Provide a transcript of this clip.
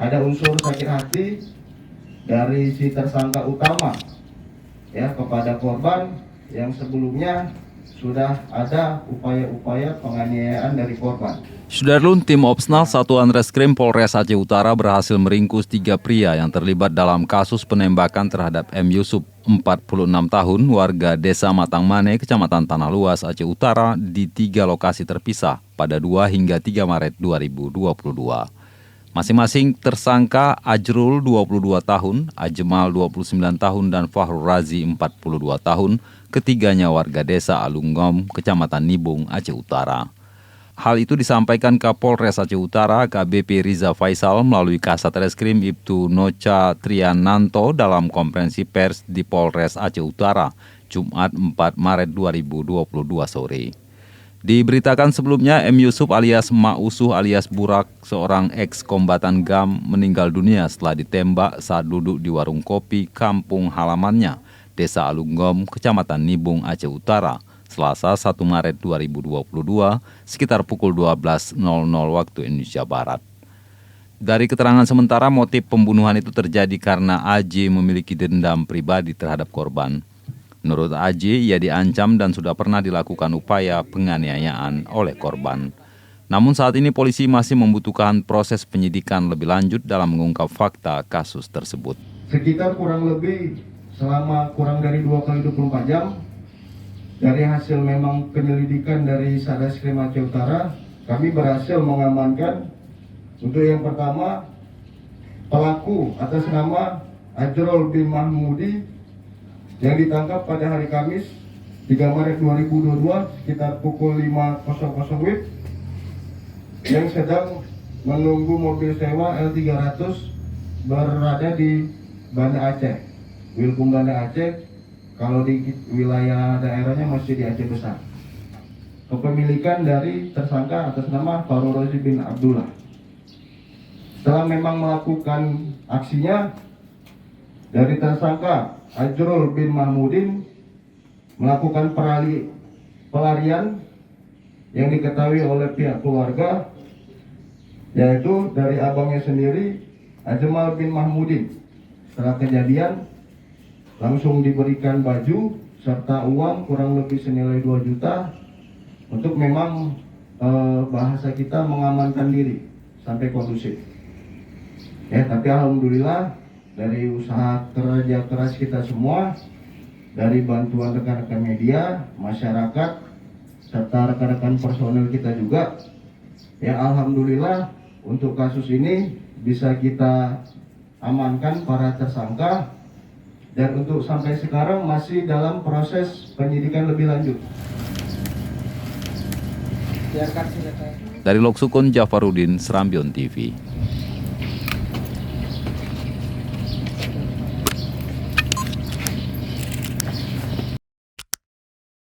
ada unsur sakit hati dari si tersangka utama ya kepada korban yang sebelumnya sudah ada upaya-upaya penganiayaan dari korban. Sudarlun, tim Opsnal Satuan Reskrim Polres Aceh Utara berhasil meringkus 3 pria yang terlibat dalam kasus penembakan terhadap M. Yusuf, 46 tahun, warga Desa Matangmane, Kecamatan Tanah Luas, Aceh Utara di 3 lokasi terpisah pada 2 hingga 3 Maret 2022. Masing-masing tersangka Ajrul 22 tahun, Ajmal 29 tahun, dan Fahrul Razi 42 tahun, ketiganya warga Desa Alunggom, Kecamatan Nibung, Aceh Utara. Hal itu disampaikan Kapolres Aceh Utara KBP Riza Faisal melalui Kasat Reskrim Ibtu Nocha Triananto dalam konferensi pers di Polres Aceh Utara, Jumat 4 Maret 2022 sore. Diberitakan sebelumnya M. Yusuf alias Mak Usuh alias Burak, seorang ex-kombatan GAM, meninggal dunia setelah ditembak saat duduk di warung kopi kampung halamannya, Desa Alunggom, Kecamatan Nibung, Aceh Utara, Selasa 1 Maret 2022, sekitar pukul 12.00 waktu Indonesia Barat. Dari keterangan sementara, motif pembunuhan itu terjadi karena AJ memiliki dendam pribadi terhadap korban. Menurut AJ, ia diancam dan sudah pernah dilakukan upaya penganiayaan oleh korban. Namun saat ini polisi masih membutuhkan proses penyidikan lebih lanjut dalam mengungkap fakta kasus tersebut. Sekitar kurang lebih selama kurang dari 2x24 jam, dari hasil memang penyelidikan dari Satreskrim Aceh Utara, kami berhasil mengamankan untuk yang pertama pelaku atas nama Ajrul bin Mahmudi yang ditangkap pada hari Kamis 3 Maret 2022 sekitar pukul 5.00 WIB yang sedang menunggu mobil sewa L300 berada di Banda Aceh, Wilkum Banda Aceh, kalau di wilayah daerahnya masih di Aceh Besar. Kepemilikan dari tersangka atas nama Fahrul Razi bin Abdullah. Setelah memang melakukan aksinya, dari tersangka Ajrul bin Mahmudin melakukan pelarian yang diketahui oleh pihak keluarga, yaitu dari abangnya sendiri, Ajmal bin Mahmudin. Setelah kejadian, langsung diberikan baju serta uang kurang lebih senilai 2 juta untuk memang bahasa kita mengamankan diri sampai kondusif. Ya, tapi alhamdulillah dari usaha kerja keras kita semua, dari bantuan rekan-rekan media, masyarakat, serta rekan-rekan personel kita juga, ya alhamdulillah untuk kasus ini bisa kita amankan para tersangka, dan untuk sampai sekarang masih dalam proses penyidikan lebih lanjut. Dari Loksukun, Jafarudin, Serambion TV.